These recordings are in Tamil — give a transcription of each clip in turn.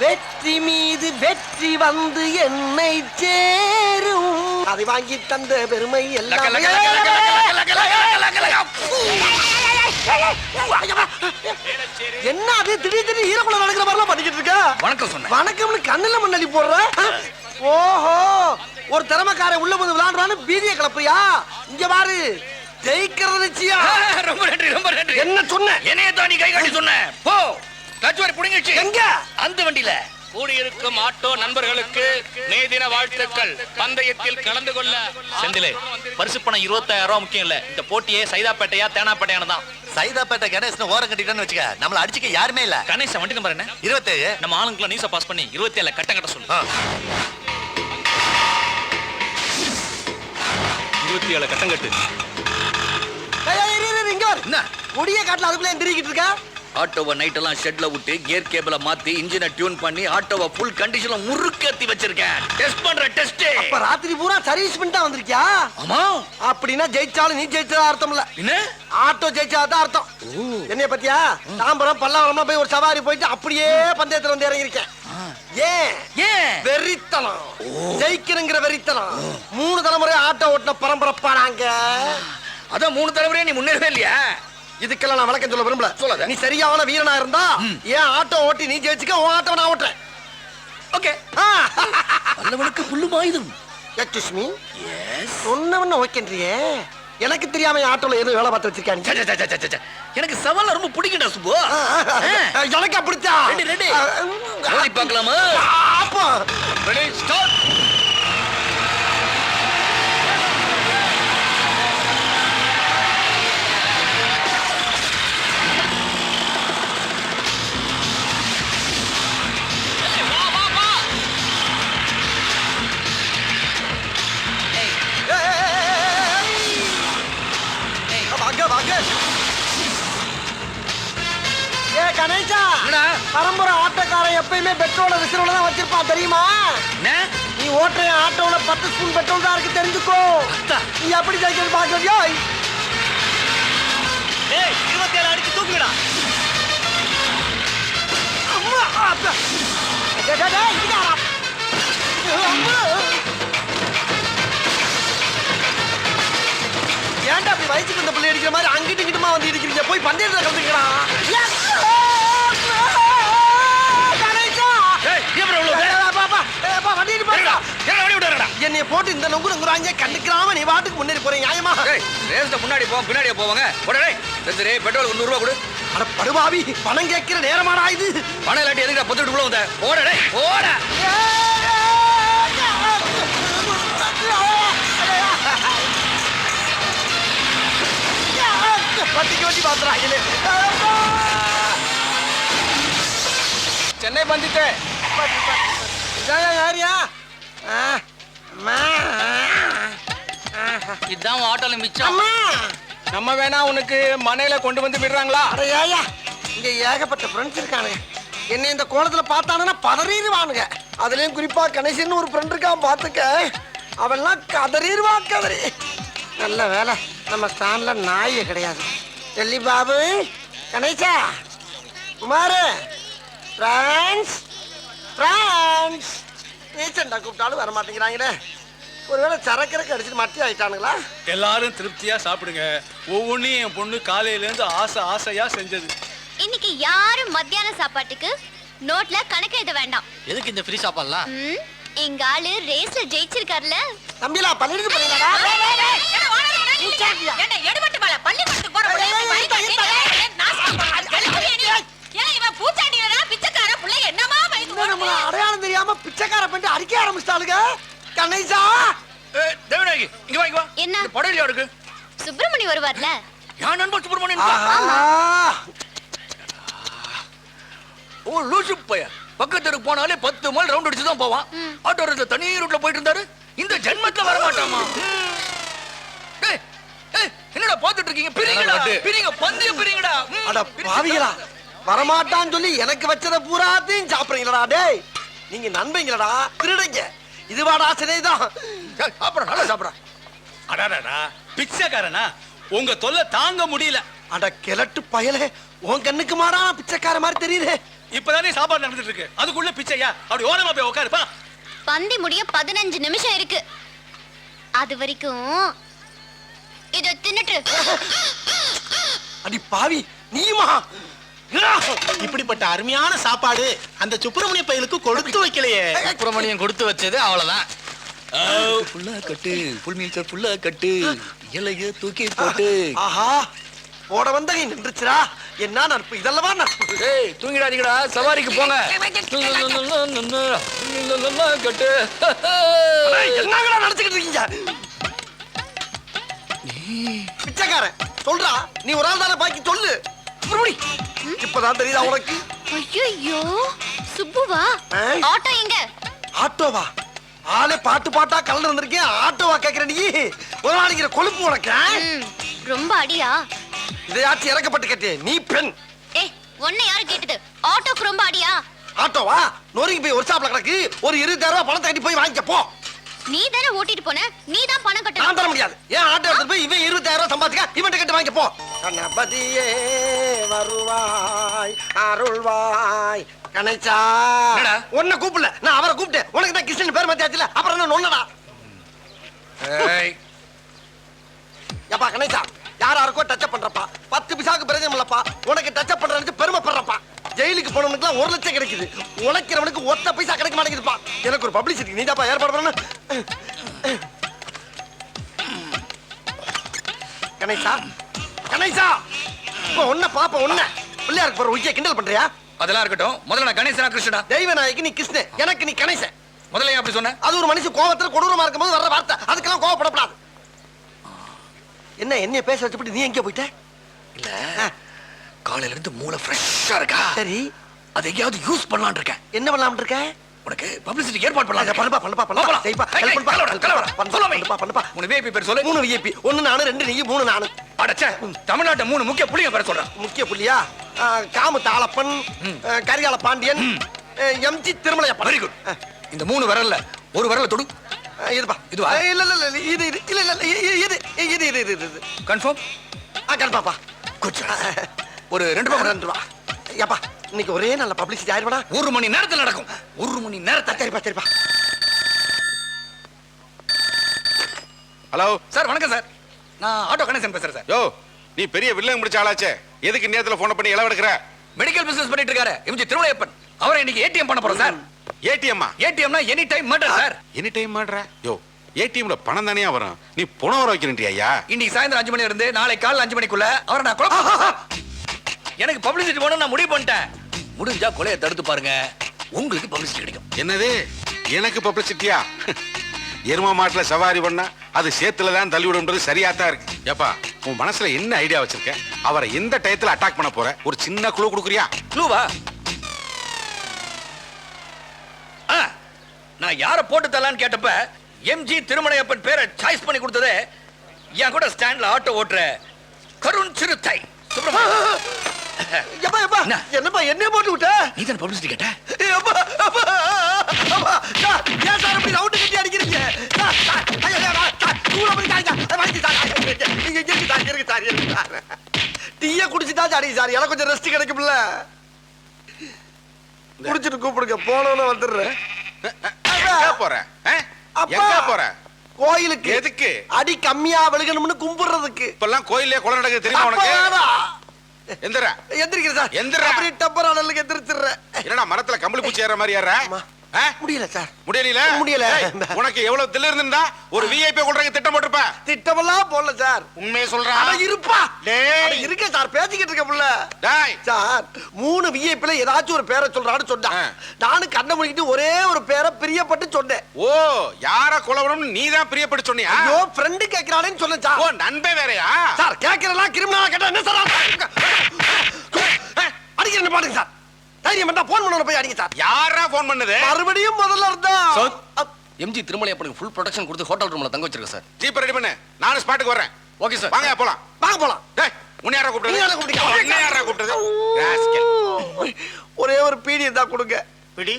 வெற்றி மீது வெற்றி வந்து என்னை சேரும். அதை வாங்கி தந்த பெருமை எல்லாம். என்ன அது திடீர் ஈரக்குள்ள நடக்கிற மாதிரிலாம் பண்ணிக்கிட்டு இருக்க? வணக்கம் சொன்ன. வணக்கம்னு கண்ணுல மண்ணடி போடுற. ஓஹோ, ஒரு திறமைக்காரன் உள்ள வந்து விளையாடுறான்னு பீதியை கிளப்புறியா? இங்க பாரு, ஜெயிக்கிறது நிச்சயம். ரொம்ப நன்றி, ரொம்ப நன்றி. என்ன சொன்ன? என்னைய தான் நீ கை காட்டி சொன்ன. போ, கச்சுவாரி புடிங்கச்சு. எங்க? அந்த வண்டியில. கூடியிருக்கும் ஆட்டோ நண்பர்களுக்கு மே தின வாழ்த்துக்கள். பந்தயத்தில் கலந்து கொள்ள செந்திலே பரிசு பணம் 25,000 முக்கியம் இல்ல. இந்த போட்டியே சைதாப்பேட்டையா தேனாப்பேட்டையான தான். சைதாப்பேட்டை கணேசன் ஓரம் கட்டிட்டான்னு வச்சுக்க, நம்மள அடிச்சுக்க யாருமே இல்ல. கணேசன் வண்டி நம்பர் என்ன? 27. நம்ம ஆளுங்களை நீச பாஸ் பண்ணி 27 கட்ட கட்ட சொல்லு. 27 கட்டம் கட்டு. இங்க வர. என்ன முடிய காட்டுல அதுக்குள்ள எந்திரிக்கிட்டு இருக்க? ஆட்டோவை நைட் எல்லாம் ஷெட்ல விட்டு கியர் கேபிள மாத்தி இன்ஜினை டியூன் பண்ணி ஆட்டோவை ஃபுல் கண்டிஷன்ல முறுக்கேத்தி வச்சிருக்கேன். டெஸ்ட் பண்ற டெஸ்ட். அப்ப ராத்திரி பூரா சர்வீஸ் பண்ணிட்டு வந்திருக்கியா? ஆமா. அப்படினா ஜெயிச்சாலும் நீ ஜெயிச்சதா அர்த்தம் இல்ல. என்ன? ஆட்டோ ஜெயிச்சதா அர்த்தம். என்னைய பத்தியா? தாம்பரம் பல்லாவரமா போய் ஒரு சவாரி போயிட்டு அப்படியே பந்தயத்துல வந்து இறங்கி இருக்கேன். ஏன்? வெறித்தனம். ஜெயிக்கிறங்கிற வெறித்தனம். 3 தலைமுறை ஆட்டோ ஓட்டின பரம்பரைப்பானாங்க. அதான் 3 தலைமுறையா நீ முன்னேறவே இல்லையா? இதுக்கெல்லாம் நான் விளக்கம் சொல்ல விரும்பல. சொல்லாத. நீ சரியான வீரனா இருந்தா ஏன் ஆட்டோ ஓட்டி நீ ஜெயிச்சுக்க, உன் ஆட்டோ நான் ஓட்டுறேன். ஓகே. நல்லவனுக்கு புல்லும் ஆயுதம். Excuse me. எஸ். சொன்னவன ஓகேன்றியே. எனக்கு தெரியாம ஆட்டோல ஏதோ வேலை பார்த்து வச்சிருக்காங்க. எனக்கு சவால் ரொம்ப பிடிக்கும்டா சுப்பு. எனக்கு அப்படித்தா. ரெடி. ஓடி பார்க்கலாமா? அப்பா. Ready start. கணேசா, பரம்பரை ஆட்டோக்காரன் எப்பயுமே பெட்ரோல ரிசர்வ்ல தான் வச்சிருப்பான் தெரியுமா? நீ ஓட்டுற ஆட்டோல 10 ஸ்பூன் பெட்ரோல் தான் இருக்கு, தெரிஞ்சுக்கோ. நீ எப்படி ஜெயிக்கிறது பாக்குறியா? 27 அடிச்சு தூக்குடா. அம்மா ஆட்டா. இங்கடா. அம்மா. ஏன்டா அப்படி வயசுக்கு வந்த பிள்ளை அடிக்கிற மாதிரி அங்கிட்டு இங்கிட்டுமா வந்து இருக்கிறீங்க? போய் பந்தயத்துல கலந்துக்கிறா. என்னைய போட்டு இந்த நொங்குறாங்க கண்டுக்கிறாம நீ வாட்டுக்கு முன்னேறி போறீங்க. நியாயமா? முன்னாடி போ, பின்னாடியே போவாங்க. பெட்ரோல் 100 ரூபா கொடு. அட படுபாவி, பணம் கேட்கிற நேரமாடா இது? பணம் இல்லாட்டி எதுக்கு பொத்துட்டு உள்ள வந்த? ஓடடே ஓட. பட்டிக்கு வண்டி பாத்துறாங்களே. சென்னை வந்துட்டு யாரியா? இதான் ஆட்டோல மிச்சம். நம்ம வேணா உனக்கு மனையில கொண்டு வந்து விடுறாங்களா? அட ஏயா, இங்க ஏகப்பட்ட ஃப்ரெண்ட்ஸ் இருக்கானுங்க. என்ன இந்த கோலத்துல பார்த்தானுன்னா பதறிடுவானுங்க. அதுலயும் குறிப்பா கணேசன் ஒரு ஃப்ரெண்ட் இருக்கான் பாத்துக்க. அவெல்லாம் கதறிடுவா கதறி. நல்ல வேலை நம்ம ஸ்டாண்ட்ல நாயே கிடையாது. டெல்லி பாபு, கணேசா, குமாரு, பிரான்ஸ் ரீசெண்டா கூப்பிட்டாலும் வர மாட்டேங்கிறாங்களே. ஒருவேளை சரக்கரைக்கு அடிச்சுட்டு மட்டி ஆயிட்டானுங்களா? எல்லாரும் திருப்தியா சாப்பிடுங்க. ஒவ்வொன்றையும் என் பொண்ணு காலையில இருந்து ஆசையா செஞ்சது. இன்னைக்கு யாரும் மத்தியான சாப்பாட்டுக்கு நோட்ல கணக்கு எழுத வேண்டாம். எதுக்கு இந்த ஃப்ரீ சாப்பாடுலாம்? எங்க ஆளு ரேஸ்ல ஜெயிச்சிருக்காருல. தம்பிலா பள்ளிக்கு போறீங்களா? என்ன எடுபட்டு பால பள்ளிக்கூடத்துக்கு போற புள்ளைய பிச்சைக்கார புள்ளை என்னமா அடையாளம் தெரியாம பிச்சைக்கார பண்ணி அடிக்க ஆரம்பிச்சிட்டாளுங்க. கணேசா, தேவநாயகி இங்க வா, இங்க வா. என்ன படையில இருக்கு? சுப்பிரமணி வருவார்ல. யார் நண்பர் சுப்பிரமணியன்? ஓ லூசு பைய. பக்கத்துக்கு போனாலே 10 மைல் ரவுண்ட் அடிச்சு தான் போவான். ஆட்டோ ரூட்ல தனி ரூட்ல போயிட்டு இருந்தாரு. இந்த ஜென்மத்துல வர மாட்டாமா? என்னடா பாத்துட்டு இருக்கீங்க? பிரிங்க பந்தய பிரிங்கடா. அட பாவிகளா, வரமாட்டான்னு சொல்லி எனக்கு வச்சத பூராத்தையும் சாப்பிடுறீங்களா? டேய், நீங்க நண்பங்களடா, திருடுங்க. இதுவாடா சினைதான். அப்புறம் நல்லா சாப்பிடா. அடாடா, பிச்சைக்காரனா? உங்க தொல்லை தாங்க முடியல. அட கிழட்டு பயலே, உன் கண்ணுக்கு மாடா பிச்சைக்கார மாதிரி தெரியுது. இப்பதானே சாப்பாடு நடந்துட்டு இருக்கு, அதுக்குள்ள பிச்சையா? அப்படி ஓரமா போய் உட்காருப்பா. பந்தி முடிய 15 நிமிஷம் இருக்கு. அது வரைக்கும் இத தின்னுட்டு. அடி பாவி நீமா இப்படிப்பட்ட அருமையான சாப்பாடு அந்த சுப்பிரமணிய பையலுக்கு கொடுத்து வைக்கலையே. சுப்பிரமணியம் கொடுத்து வச்சது அவ்வளவுதான். ஃபுல்லா கட்டு, ஃபுல் மீல்ஸ் ஃபுல்லா கட்டு, இலைய தூக்கி போட்டு. ஆஹா போட வந்த நீ நின்றுச்சுடா. என்ன நட்பு இதெல்லவா நட்பு? ஏய் தூங்கிடாதீங்கடா, சவாரிக்கு போங்க. கட்டு. என்னங்கடா நடந்துக்கிட்டு இருக்கீங்க? பிச்சைக்காரன் சொல்றா, நீ ஒரு ஆள் தானே, பாக்கி சொல்லு. மறுபடி இப்பதான் தெரியுதா உனக்கு? ஐயோ சுப்புவா, ஆ? ஆட்டோ எங்க? ஆட்டோவா? ஆளே பாட்டு பாட்டா கலந்து வந்திருக்கேன், ஆட்டோவா கேக்குற நீ? ஒரு நாளைக்கு கொழுப்பு உனக்கு. ம், ரொம்ப அடியா? இதையாச்சும் இறக்கப்பட்டு கேட்டே நீ பெண். ஏய் உன்னை யாரு கேட்டது? ஆட்டோக்கு ரொம்ப அடியா? ஆட்டோவா? நொறுங்கி போய் ஒரு ஷாப்ல கிடக்கு, ஒரு 20,000 ரூபாய் பணத்தை கட்டி போய் வாங்கிக்க போ. நீ தானே ஓட்டிட்டு போன, நீ தான் பணம் நான் கட்டணும். தர முடியாது. ஏன் ஆட்டோ எடுத்து போய் இவன் 20,000 ரூபாய் சம்பாதிக்க, இவன் கட்டி வாங்கிக்க போ. கணபதியே வருவாய் அருள்வாய் கணேசா. என்னடா? உன்னை கூப்பிடல, நான் அவரை கூப்பிட்டேன். உனக்கு தான் கிருஷ்ணன் பேர் மாத்தியாச்சுல, அப்புறம் என்ன நொன்னடா? ஏய் ஏப்பா கணேசா, யாராருக்கோ டச்சப் பண்றப்பா, 10 பைசாக்கு பிரயோஜனம் இல்லப்பா. உனக்கு டச்சப் பண்றதுக்கு பெருமைப்படுறப்பா. ஜெயிலுக்கு போனவனுக்குலாம் 1 லட்சம் கிடைக்குது, உழைக்கிறவனுக்கு 1 பைசா கிடைக்க மாட்டேங்குதுப்பா. எனக்கு ஒரு பப்ளிசிட்டி நீ தாப்பா ஏற்பாடு பண்ணணும். கணேசா கணேசா, இப்ப ஒன்ன பாப்ப ஒன்ன பிள்ளையாருக்கு போற உச்சிய கிண்டல் பண்றியா? அதெல்லாம் இருக்கட்டும். முதல்ல நான் கணேசனா கிருஷ்ணனா? தெய்வ நாயகி நீ கிருஷ்ணன், எனக்கு நீ கணேசன். முதல்ல ஏன் அப்படி சொன்ன? அது ஒரு மனுஷன் கோவத்துல கொடூரமா இருக்கும்போது வர்ற வார்த்தை, அதுக்கெல்லாம் கோவப்படக்கூடாது. என்ன என்னைய பேச வச்சுட்டு நீ எங்க போயிட்ட? இல்ல, காலையில இருந்து மூளை ஃப்ரெஷ்ஷா இருக்கா. சரி, அதை எங்கேயாவது யூஸ் பண்ணலாம்னு இருக்கேன். என்ன பண்ணலாம்னு இருக்க? உனக்கு பப்ளிசிட்டி ஏற்பாடு பண்ணுப்பா பண்ணலாம். பண்ணுப்பா பண்ணுப்பா செய்ப்பா, help பண்ணுப்பா பண்ணுப்பா. 3 VIP பேர் சொல்லு. 3 VIP, 1 நானு, 2 நீ, 3 நானு. அடச்சே, தமிழ்நாட்டு 3 முக்கிய புள்ளிங்க பேர் சொல்றேன். முக்கிய புள்ளியா? Kamu Thalappan, Karikala Pandiyan, MG Thirumalaiyappan. Very good. இந்த 3 விரல்ல ஒரு விரல தொடு. இதுப்பா இதுவா? இல்ல இல்ல இல்ல இது இது இல்ல இல்ல இது கன்ஃபார்ம்? கண்டிப்பாப்பா. ஒரு 2 ரூபாய். 2 ரூபா. ஏப்பா இன்னைக்கு ஒரே நல்ல பப்ளிசிட்டி ஆயிடுவாடா. 1 மணி நேரத்துல நடக்கும். 1 மணி நேரத்துல. சரிப்பா சரிப்பா. ஹலோ சார் வணக்கம் சார், நான் ஆட்டோ கணேசன் பேசுறேன் சார். யோ, நீ பெரிய வில்லங்க முடிச்ச ஆளாச்சே, எதுக்கு நேரத்துல போன் பண்ணி இளவெடுக்கிற? மெடிக்கல் பிசினஸ் பண்ணிட்டு இருக்காரு எம்ஜி திருமலையப்பன். அவரை இன்னைக்கு ஏடிஎம் பண்ண போறோம் சார். ஏடிஎம்மா? ஏடிஎம்னா any time murder sir. Any time மாட்ற? யோ, ஏடிஎம்ல பணம் தானே வரும், நீ பணம் வர வைக்கிறேன் ஐயா. இன்னைக்கு சாயந்தரம் 5 மணில இருந்து நாளை காலைல 5 மணிக்குள்ள அவரை நான் கொலை பண்ண போறேன். எனக்கு பப்ளிசிட்டி வேணும், நான் முடிவு பண்ணிட்டேன். முடிஞ்சா கொலையை தடுத்து பாருங்க, உங்களுக்கு பப்ளிசிட்டி கிடைக்கும். என்னது எனக்கு பப்ளிசிட்டியா? எருமா மாட்டுல சவாரி பண்ணா அது சேத்துல தான் தள்ளி விடுன்றது சரியாத்தான் இருக்கு. ஏப்பா உன் மனசுல என்ன ஐடியா வச்சிருக்க? அவரை எந்த டயத்துல அட்டாக் பண்ண போற? ஒரு சின்ன குழு கொடுக்குறியா? க்ளூவா? நான் யார போட்டு தரலான்னு கேட்டப்ப எம்ஜி திருமலையப்பன் பேரை சாய்ஸ் பண்ணி கொடுத்ததே என் கூட ஸ்டாண்ட்ல ஆட்டோ ஓட்டுற கருண் சிறுத்தை சுப்பிரமணியம். ஏப்பா ஏப்பா என்ன? என்னப்பா என்ன போட்டு விட்ட? நீ தான் பப்ளிசிட்டி கேட்ட? ஏப்பா அப்பா அப்பா சார், ஏன் சார் இப்படி ரவுண்ட் கட்டி அடிக்கிறீங்க? சார் சார் ஐயோ சார் தூள போய் காய்ங்க வாங்கி சார். இங்க இருக்கு சார், இருக்கு சார், இருக்கு சார். டீயை குடிச்சிட்டா சாரி சார், எனக்கு கொஞ்சம் ரெஸ்ட் கிடைக்கும்ல. குடிச்சிட்டு கூப்பிடுங்க, போனவன வந்துடுறேன். எங்க போற? எங்க போற? கோயிலுக்கு. எதுக்கு? அடி கம்மியா விழுகணும்னு கும்பிடுறதுக்கு. இப்பெல்லாம் கோயிலே கொலை நடக்குது தெரியுமா உனக்கு? எந்திர எந்திரிக்கிறேன் சார். எந்திரா. அப்படி டப்பர் அடலுக்கு எந்திரிச்சிடுறேன். என்னடா மரத்துல கம்பளி பூச்சி ஏற மாதிரி ஏற? முடியல சார், முடியல. முடியல. உனக்கு எவ்வளவு தில்லு இருந்தா ஒரு விஐபி கொள்றதுக்கு திட்டம் போட்டுப்ப. திட்டமெல்லாம் போடல சார். உண்மையை அட சொல்றான். இருப்பா. டேய். அட இருக்க சார், பேசிக்கிட்டு இருக்க புள்ள. டேய். சார் 3 விஐபில ஏதாச்சும் ஒரு பேரை சொல்றான்னு சொன்னா, நானும் கண்ணை மூடிக்கிட்டு ஒரே ஒரு பேரை பிரியப்பட்டு சொன்னேன். ஓ, யார கொலவணும் நீதான் பிரியப்பட்டு சொன்னியா? ஐயோ ஃப்ரெண்ட் கேக்குறானேன்னு சொன்னேன் சார். ஓ, நண்பே வேறயா? சார் கேக்குறலாம் கிரிமினலா கேட்டா என்ன சார்? அடிக்கிறேன் பாருங்க சார். தைரியம் பண்ணா போன் பண்ணவன போய் அடிங்க சார். யாரா போன் பண்ணது? மறுபடியும் முதல்ல இருந்தா. எம்ஜி திருமலையப்பனுக்கு ஃபுல் ப்ரொடெக்ஷன் கொடுத்து ஹோட்டல் ரூம்ல தங்க வச்சிருக்கேன் சார். ஜீப் ரெடி பண்ணு, நானும் ஸ்பாட்டுக்கு வரேன். Okay sir. வாங்க போலாம். வாங்க போலாம். டேய், உன்னை யாரா கூப்பிடுறது? நீ யாரா கூப்பிட்டீங்க? என்ன யாரா கூப்பிடுறது? ராஸ்கல். ஒரே ஒரு பீடி இருந்தா கொடுங்க. பிடி.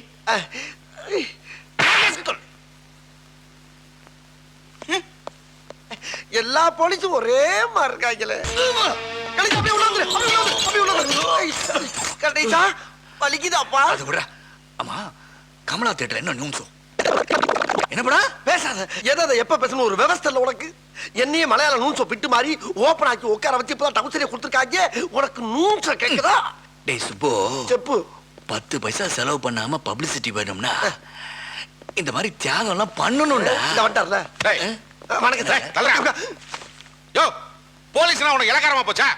எல்லா போலீஸும் ஒரே மாதிரி இருக்காங்களே. கடைசா அப்படியே உள்ள வந்துரு, அப்படியே உள்ள வந்துரு, அப்படியே உள்ள வந்துரு. கடைசா வலிக்குதாப்பா. அது விடுறா. ஆமா, கமலா தியேட்டர் என்ன நியூஸோ? என்ன படா? பேசாத. எதை எப்ப பேசணும் ஒரு விவஸ்தை இல்ல உனக்கு. என்னையே மலையாள நூன்சோ பிட்டு மாதிரி ஓப்பன் ஆக்கி உட்கார வச்சு இப்பதான் டவுசரியை கொடுத்துருக்காங்க. உனக்கு நூன்ச கேக்குதா? டேய் சுப்பு, செப்பு. 10 பைசா செலவு பண்ணாம பப்ளிசிட்டி வேணும்னா இந்த மாதிரி தியாகம் எல்லாம் பண்ணணும்டா. இந்த வட்டார்ல. டேய், வணக்கம் டேய், தள்ளுடா. சார். யோ, போலீஸ்னா உனக்கு இலக்காரமா போச்சா?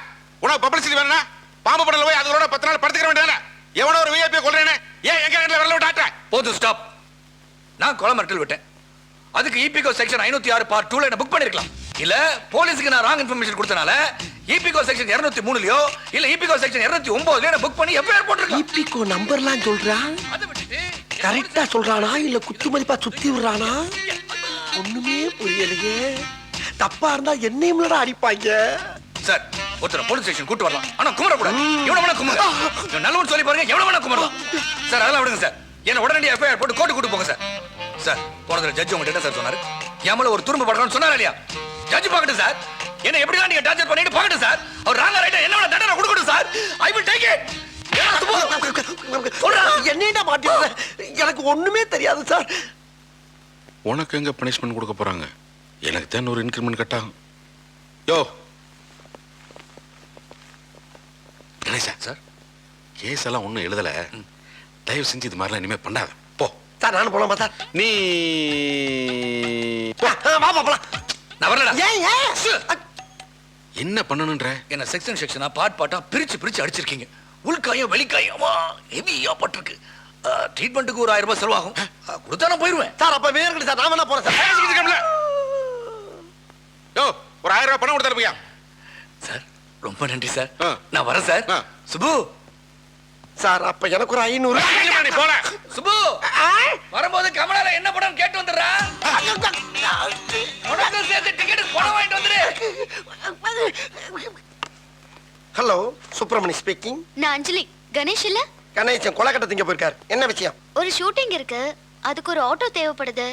உனக்கு பப்ளிசிட்டி வேணும்னா பாம்பு படல போய் அதோட 10 நாள் படுத்துக்க வேண்டியதானே? எவனோ ஒரு விஐபி கொல்றேனே, ஏன் எங்க வீட்டுல வரல விட்டாட்ட? போது ஸ்டாப். நான் கொலை மிரட்டல் விட்டேன். அதுக்கு ஈபிகோ செக்ஷன் 506 பார்ட் 2ல என்ன புக் பண்ணிருக்கலாம். இல்ல போலீஸ்க்கு நான் ராங் இன்ஃபர்மேஷன் கொடுத்தனால ஈபிகோ செக்ஷன் 203லயோ இல்ல ஈபிகோ செக்ஷன் 209லயோ என்ன புக் பண்ணி எஃப்ஐஆர் போட்டுருக்கலாம். இப்பிக்கோ நம்பர்லாம் சொல்றான். அதை விட்டுட்டு கரெக்டா சொல்றானா இல்ல குத்து மதிப்பா சுத்தி விடுறானா? ஒண்ணுமே புரியலையே. தப்பா இருந்தா என்னையும்லடா அடிப்பாங்க. சார், ஒருத்தர் போலீஸ் ஸ்டேஷன் கூட்டு வரலாம். ஆனா குமர கூடாது. எவ்வளவு வேணா குமர. நல்லவன் சொல்லி பாருங்க, எவ்வளவு வேணா குமரலாம். சார் அதெல்லாம் விடுங்க சார். என்ன உடனடியா எஃப்ஐஆர் போட்டு கோர்ட்டு கூட்டு போங்க சார். சார், போனதுல ஜட்ஜ் உங்ககிட்ட என்ன சார் சொன்னாரு? ஏமல ஒரு துரும்பு படுறான்னு சொன்னாரா இல்லையா? ஜட்ஜ் பார்க்கட்டும் சார். என்ன எப்படிலாம் நீங்க டார்ச்சர் பண்ணிட்டு பார்க்கட்டும் சார். அவர் ராங்கா ரைட்டா என்ன வேணா தண்டனை கொடுக்கட்டும் sir. I will take it. என்னடா மாட்டிடுற? எனக்கு ஒண்ணுமே தெரியாது சார். உனக்கு எங்க பனிஷ்மெண்ட் கொடுக்க போறாங்க? எனக்கு தான் ஒரு இன்கிரிமெண்ட் கட்டாகும். யோ கணேசா சார், கேஸ் எல்லாம் ஒண்ணும் எழுதல. தயவு செஞ்சு இது மாதிரிலாம் இனிமே பண்ணாத. போ சார். நானும் போலாமா சார்? நீ வா போலாம். நான் வரலடா. ஏன் என்ன பண்ணணும்ன்ற? என்ன செக்ஷன் செக்ஷனா பார்ட் பார்ட்டா பிரிச்சு பிரிச்சு அடிச்சிருக்கீங்க. உள்காயம் வெளிக்காயமா ஹெவியா பட்டிருக்கு. ட்ரீட்மெண்ட்டுக்கு ஒரு 1000 ரூபாய் செலவாகும். கொடுத்தா நான் போயிருவேன். சார். அப்ப வேறு சார். நான் வேணா போறேன் சார். யோ, ஒரு 1000 ரூபாய் பணம் கொடுத்தாரு பையா. சார் ரொம்ப நன்றி சார். ஆ. நான் வரேன் சார். ஆ. சுபு சார், அப்ப எனக்கு ஒரு 500. நீ போல. சுபு, வரும்போது கமலால என்ன படம் கேட்டு வந்துடுறா. உனக்கு சேர்த்து டிக்கெட் பணம் வாங்கிட்டு வந்துரு. Hello, Subramani speaking. நான் அஞ்சலி. கணேஷ் இல்ல? கணேசன் கொலக்கட்டை திங்க போயிருக்காரு. என்ன விஷயம்? ஒரு ஷூட்டிங் இருக்கு, அதுக்கு ஒரு ஆட்டோ தேவைப்படுது.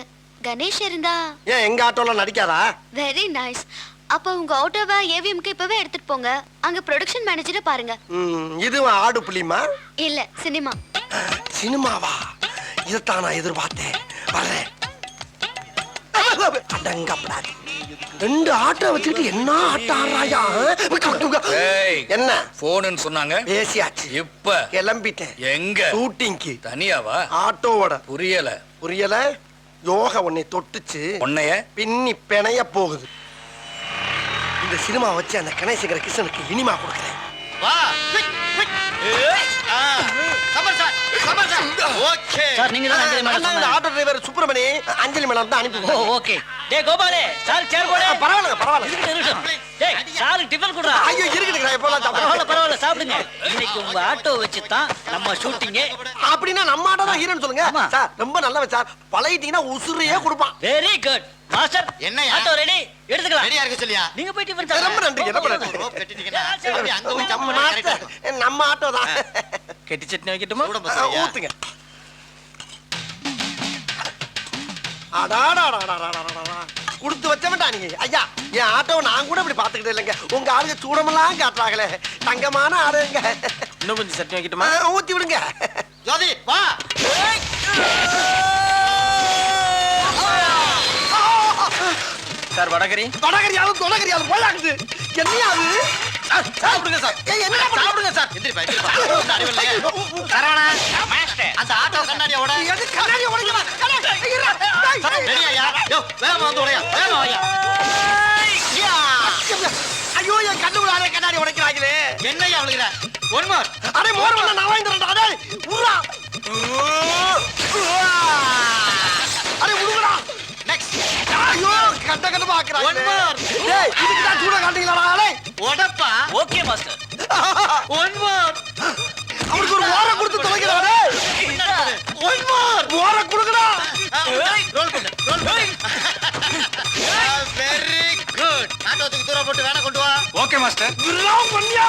கணேஷ் இருந்தா. ஏன் எங்க ஆட்டோல நடிக்காதா? Very nice. அப்ப உங்க ஆட்டோவை ஏவிஎம்க்கு இப்பவே எடுத்துட்டு போங்க. அங்க ப்ரொடக்ஷன் மேனேஜரை பாருங்க. இதுவும் ஆடு புலிமா? இல்ல, சினிமா. சினிமாவா? இதைத்தான் நான் எதிர்பார்த்தேன். வரேன். அடங்கப்படாது. 2 ஆட்டோ வச்சுக்கிட்டு என்ன ஆட்டம் ஆடுறாயா? ஏய், என்ன போன்னு சொன்னாங்க. பேசியாச்சு. இப்ப கிளம்பிட்டேன். எங்க? ஷூட்டிங்க்கு. தனியாவா? ஆட்டோவோட. புரியல. புரியல? யோகா உன்னை தொட்டுச்சு. உன்னைய பின்னி பிணைய போகுது. இந்த சினிமா வச்சு அந்த கணேசங்கர கிருஷ்ணனுக்கு இனிமா கொடுக்கிறேன். வா. சமர் சார். சமர் சார். ஓகே. சார், நீங்க தான் அஞ்சலி மேடம் அந்த ஆட்டோ டிரைவர் சுப்பிரமணி அஞ்சலி மேடம் தான் அனுப்பி. ஓகே. டேய் கோபாலே, சார் சேர் போடு. பரவாயில்ல பரவாயில்ல. இருக்கட்டும். டேய், சார் டிஃபன் குடுறா. ஐயோ இருக்குதுங்க. எப்போலாம் பரவாயில்ல பரவாயில்ல, சாப்பிடுங்க. இன்னைக்கு உங்க ஆட்டோ வச்சு தான் நம்ம ஷூட்டிங்கே. அப்படின்னா நம்ம ஆட்டோ தான் ஹீரோன்னு சொல்லுங்க. ஆமா. சார் ரொம்ப நல்லவன் சார். பழகிட்டீங்கன்னா உசுரையே கொடுப்பான். Very good. மாஸ்டர், என்னய்யா? Auto ready. எடுத்துக்கலாம். ரெடியா இருக்க சொல்லியா? நீங்க போய் டிஃபன் ரொம்ப சாப்பிடுங்க. நன்றி. ரொம்ப நன்றி. ரோப் கட்டிட்டீங்கன்னா அப்படியே அங்க போய் ஜம்ப் பண்ணி மாஸ்டர், கரெக்ட்டா நம்ம ஆட்டோ தான். கெட்டி சட்னி வைக்கட்டுமா? கூட பசங்க. ஊத்துங்க. அடாடாடாடாடாடாடா. கொடுத்து வச்சவன்டா நீங்க. ஐயா, என் ஆட்டோவை நான் கூட இப்படி பாத்துக்கிட்டே இல்லைங்க. உங்க ஆளுங்க சூடமெல்லாம் காட்டுறாங்களே. தங்கமான ஆளுங்க. இன்னும் கொஞ்சம் சட்னி வைக்கட்டுமா? ஊத்தி விடுங்க. ஜோதி வா. சார் வடகரி. வடகரியாலும் தொடகரியாலும் போலாக்குது. என்னையா அது? சாப்பிடுங்க சார். ஏய், என்ன சாப்பிடுங்க சார். எந்திரிப்பா எந்திரிப்பா. ஒண்ணும் அறிவில்லையே. சரவணா மாஸ்டர், அந்த ஆட்டோ கண்ணாடியோட எது கண்ணாடி உடைக்கலாம்? ரெடியாயா? யோ வேகமா வந்து உடையா. வேகமா வாயா. ஐயோ, என் கண்ணு விடாத கண்ணாடி உடைக்கிறாங்களே. என்னையா அவளுக்குற? One more. அடே மோர் வந்தா நான் வாங்கி தரேன்டா. அடே உர்றா. அடே உடுங்கடா. நெக்ஸ்ட். ஐயோ, கண்ட கண்ட பாக்குறாங்க. One more. டேய், இதுக்கு தான் சூட காட்டுங்களா? அடே உடப்பா. Okay master. One more. அவருக்கு ஒரு ஓரம் கொடுத்து தொலைக்கிறானே. One more. ஓரம் கொடுங்கடா. ரோல் பண்ணு. ரோல் பண்ணு. Very good. ஆட்டோத்துக்கு தூர போட்டு வேணா கொண்டு வா. Okay master. வில்லாம் பண்ணியா?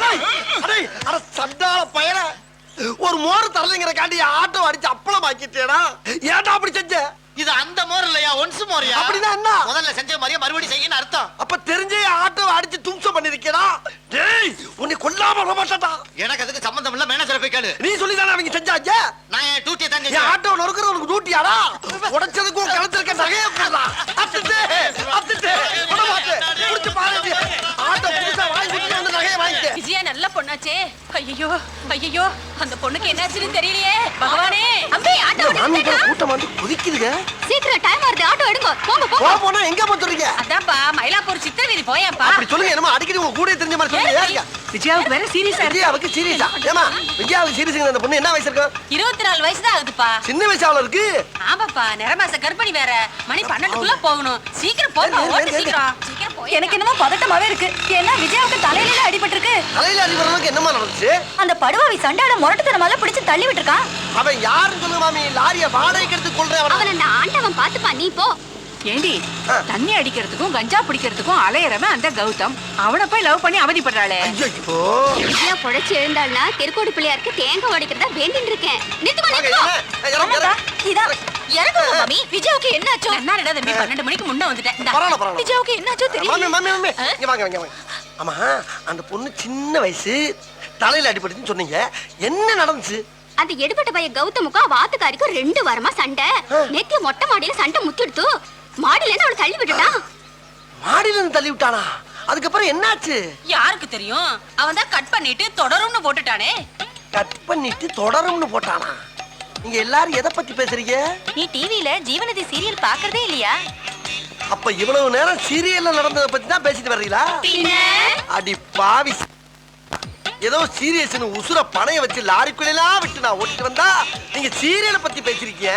ஏய், அடே அட சண்டால பயல. ஒரு மோர் தரலைங்கிற காண்டி ஆட்டோ அடிச்சு அப்பளம் ஆக்கிட்டேடா. ஏன்டா அப்படி செஞ்ச? இது அந்த மோர் இல்லையா, ஒன்ஸ் மோரியா? அப்படின்னா என்ன? முதல்ல செஞ்ச மாதிரியே மறுபடியும் செய்யன்னு அர்த்தம். அப்ப தெரிஞ்சே ஆட்டோ அடிச்சு தும்சம் பண்ணிருக்கேடா. டேய், உன்னை கொல்லாம எனக்கு அதுக்கு சம்பந்தம் இல்ல, மேனேஜரை போய் கேளு. நீ சொல்லி தானே அவங்க செஞ்சாங்க. நான் என் டியூட்டியை தான் செஞ்சேன். ஆட்டோல இருக்கிற உனக்கு டியூட்டியாடா? உடைச்சதுக்கு கழுத்துல இருக்க நகையை போடுறா. அத்துட்டு போட மாட்டே. குடிச்சு பாருங்க. ஆட்டோ புதுசா வாங்கி கொடுத்து வந்து நகையை வாங்கிட்டு. விஜயா நல்ல பொண்ணாச்சே. ஐயோ ஐயோ, அந்த பொண்ணுக்கு என்னாச்சுன்னு தெரியலையே. பகவானே. அம்பி ஆட்டோ எடுங்க. கூட்டம் வந்து குதிக்குதுங்க. சீக்கிரம் டைம் ஆகுது, ஆட்டோ எடுங்க. போங்க போனா எங்க போறீங்க? அதான்ப்பா மயிலாப்பூர் சித்திர வீதி போயேன்ப்பா. அப்படி சொல்லுங்க. என்னமோ அடிக்கடி உங்க கூட தெரிஞ்ச மாதிரி சொல்லுங்க. ஏங்க விஜயாவுக்கு வேற சீரியஸா இருக்கு. விஜயாவுக்கு சீரியஸா? ஏமா விஜயாவுக்கு சீரியஸா? அந்த பொண்ணு என்ன வயசு இருக்கும்? 24 வயசு தான் ஆகுதுப்பா. சின்ன வயசால இருக்கு. ஆமாப்பா, நிறமாச கர்ப்பிணி வேற. மணி 12க்குள்ள போகணும். சீக்கிரம் போப்பா, ஓடு சீக்கிரம். சீக்கிரம் போய். எனக்கு என்னமோ பதட்டமாவே இருக்கு. ஏன்னா விஜயாவுக்கு தலையில அடிபட்டு இருக்கு. தலையில அடிபடுறதுக்கு என்னமா நடந்துச்சு? அந்த படுவாவி சண்டாட முரட்டுத்தனமால பிடிச்சு தள்ளி விட்டுருக்கான். அவன் யாருன்னு சொல்லுங்க மாமி. லாரிய வாடகைக்கு எடுத்து கொள்றேன். அவன் அந்த ஆண்டவன் பாத்துப்பா, நீ போ. ஏண்டி, தண்ணி அடிக்கிறதுக்கும் கஞ்சா பிடிக்கிறதுக்கும் அலையறவன் அந்த கௌதம். அவனை போய் லவ் பண்ணி அவதிப்படுறாளே. ஐயோ விஜயா பொழைச்சு எழுந்தாள்னா தெருக்கோடு பிள்ளையாருக்கு தேங்காய் உடைக்கிறதா வேண்டின்னு இருக்கேன். இறங்குங்க மாமி. விஜயாவுக்கு என்னாச்சோ? என்னடா தம்பி, 12 மணிக்கு முன்ன வந்துட்டேன். பரவாயில்ல. விஜயாவுக்கு என்னாச்சோ தெரியல. மாமி இங்க வாங்க. ஆமா, அந்த பொண்ணு சின்ன வயசு, தலையில அடிபட்டுன்னு சொன்னீங்க. என்ன நடந்துச்சு? அந்த எடுபட்ட பைய கௌதமுக்கும் வாத்துக்காரிக்கும் 2 வாரமா சண்டை. நேத்திய மொட்டை மாடியில சண்டை முத்திடுத்து. மாடியில இருந்து அவளை தள்ளி விட்டுட்டான். மாடியில இருந்து தள்ளி விட்டானா? அதுக்கப்புறம் என்னாச்சு? யாருக்கு தெரியும்? அவன் தான் கட் பண்ணிட்டு தொடரும்னு போட்டுட்டானே. கட் பண்ணிட்டு தொடரும்னு போட்டானா? நீங்க எல்லாரும் எதை பத்தி பேசுறீங்க? நீ டிவில ஜீவநதி சீரியல் பாக்குறதே இல்லையா? அப்ப இவ்வளவு நேரம் சீரியல்ல நடந்ததை பத்தி தான் பேசிட்டு வர்றீங்களா? அடி பாவி. ஏதோ சீரியஸ்னு உசுர பணைய வச்சு லாரிக்குள்ளெல்லாம் விட்டு நான் ஓட்டிட்டு வந்தா நீங்க சீரியலை பத்தி பேசிருக்கீங்க.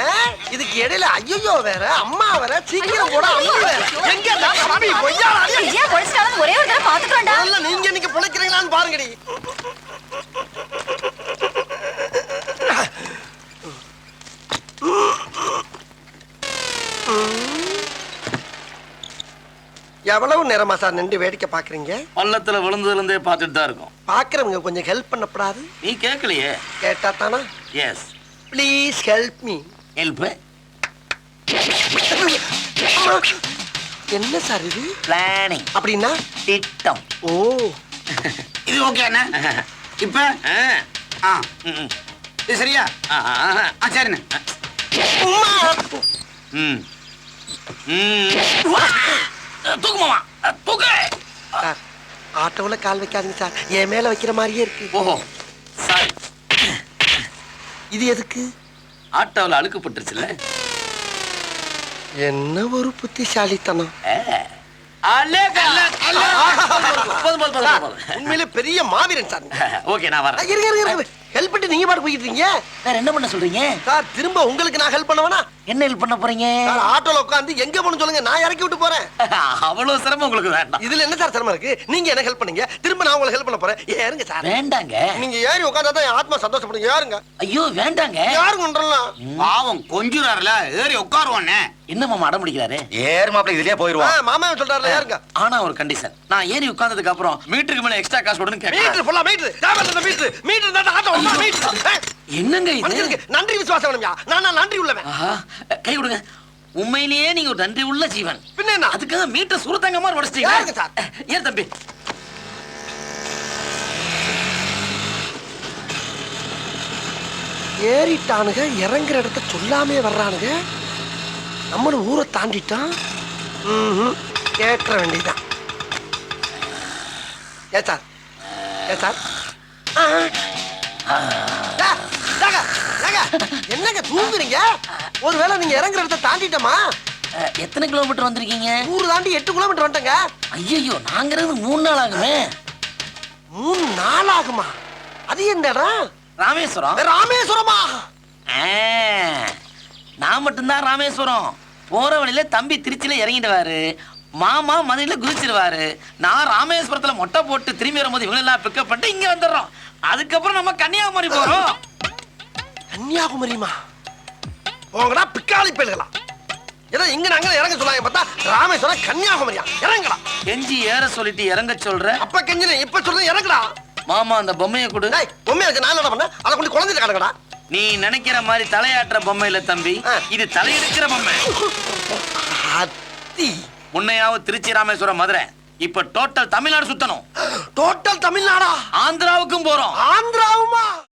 இதுக்கு இடையில ஐயோ வேற, அம்மா வேற, சீக்கிரம் போட அம்மா வேற. எங்க தம்பி பொய்யாடா? விஜயா பொழைச்சிட்டாலும் ஒரே ஒரு தடவை பாத்துக்கறேன்டா. இல்ல, நீங்க இன்னைக்கு பொழைக்கிறீங்களான்னு பாருங்கடி. எவ்வளவு நேரமா சார் நின்று வேடிக்கை பாக்குறீங்க? பள்ளத்துல விழுந்ததுல இருந்தே பார்த்துட்டு தான் இருக்கோம். பாக்குறவங்க கொஞ்சம் ஹெல்ப் பண்ணப்படாது? நீ கேட்கலையே. கேட்டா தானா? Yes, please help me. Help. என்ன சார் இது? பிளானிங். அப்படின்னா திட்டம். ஓ, இது ஓகே அண்ணா. இப்ப இது சரியா? சரிண்ணே. தூக்குமாமா, தூக்கு. சார் ஆட்டோல கால் வைக்காதீங்க சார். என் மேல வைக்கிற மாதிரியே இருக்கு. ஓஹோ, சாரி. இது எதுக்கு? ஆட்டோவில் அழுக்குப்பட்டுருச்சுல்ல. என்ன ஒரு புத்திசாலித்தனம். உண்மையிலே பெரிய மாவீரன் சார். ஓகே, நான் வரேன். இருங்க, ஹெல்ப் பண்ணி நீங்க பாட்டு போயிட்டு இருக்கீங்க. வேற என்ன பண்ண சொல்றீங்க சார்? திரும்ப உங்களுக்கு நான் ஹெல்ப் பண்ணவனா? என்ன ஹெல்ப் பண்ண போறீங்க? சார் ஆட்டோல உட்காந்து எங்க போகணும் சொல்லுங்க, நான் இறக்கி விட்டு போறேன். அவ்வளவு சிரமம் உங்களுக்கு வேண்டாம். இதுல என்ன சார் சிரமம் இருக்கு? நீங்க என்ன ஹெல்ப் பண்ணீங்க, திரும்ப நான் உங்களுக்கு ஹெல்ப் பண்ண போறேன். ஏறுங்க சார். வேண்டாங்க. நீங்க ஏறி உட்கார்ந்தா என் ஆத்மா சந்தோஷப்படுங்க. ஏறுங்க. ஐயோ வேண்டாங்க. யாருங்கன்றலாம் பாவம் கொஞ்சுறாருல, ஏறி உட்காருவானே. என்ன மாமா அடம் பிடிக்கிறாரு? ஏறு மாப்பிள, இதுலயே போயிருவான். மாமா சொல்றாருல, ஏறுங்க. ஆனா ஒரு கண்டிஷன், நான் ஏறி உட்கார்ந்ததுக்கு அப்புறம் மீட்டருக்கு மேல எக்ஸ்ட்ரா காசு போடுன்னு கேட்கிறேன். மீட்டர் ஃபுல்லா மீட்டர் தான் ஆட்டோ மீட்டர். என்னங்க இது? நன்றி விசுவாசம் வேணும்யா. நான் நன்றி உள்ளவன். கை விடுங்க. உண்மையிலேயே நீங்க ஒரு நன்றி உள்ள ஜீவன். பின்ன என்ன? அதுக்காக மீட்டர் சுருத்தங்க மாதிரி உடைச்சிட்டீங்க. யாருங்க சார்? ஏன் தம்பி? ஏறிட்டானுங்க, இறங்குற இடத்த சொல்லாமே வர்றானுங்க. நம்மளும் ஊரை தாண்டிட்டான். கேட்க வேண்டியதான். ஏ சார், என்னங்க தூங்குறீங்க? ஒருவேளை நீங்க இறங்குற இடத்த தாண்டிட்டோமா? எத்தனை கிலோமீட்டர் வந்திருக்கீங்க? ஊரு தாண்டி 8 கிலோமீட்டர் வந்துட்டங்க. ஐயோ, நாங்கிறது 3 நாள் ஆகுமே. 3 நாள் ஆகுமா? அது எந்த இடம்? ராமேஸ்வரம். ராமேஸ்வரமா? நான் மட்டும்தான் ராமேஸ்வரம். போற வழியில தம்பி திருச்சியில இறங்கிடுவாரு, மாமா மதுரையில குதிச்சிருவாரு. நான் ராமேஸ்வரத்துல மொட்டை போட்டு திரும்பி வரும்போது இவங்க எல்லாம் பிக்கப் பண்ணிட்டு இங்க வந்துடுறோம். அதுக்கப்புறம் நம்ம கன்னியாகுமரி போறோம். கன்னியாகுமரியுமா? போங்கடா பிக்காளி பயல்களா. ஏதோ இங்க நாங்க இறங்க சொல்லாங்க பார்த்தா ராமேஸ்வரம் கன்னியாகுமரியா? இறங்கடா. கெஞ்சி ஏற சொல்லிட்டு இறங்க சொல்ற. அப்ப கெஞ்சினேன், இப்ப சொல்றேன் இறங்கடா. மாமா அந்த பொம்மையை கொடு. பொம்மையை வச்சு நான் என்ன பண்ண? அதை கொண்டு குழந்தைல கிடக்கடா. நீ நினைக்கிற மாதிரி தலையாட்டுற பொம்மை இல்ல தம்பி, இது தலையெடுக்கிற பொம்மை. அத்தி. முன்னையாவது திருச்சி ராமேஸ்வரம் மதுரை, இப்ப டோட்டல் தமிழ்நாடு சுத்தணும். டோட்டல் தமிழ்நாடா? ஆந்திராவுக்கும் போறோம். ஆந்திராவுமா?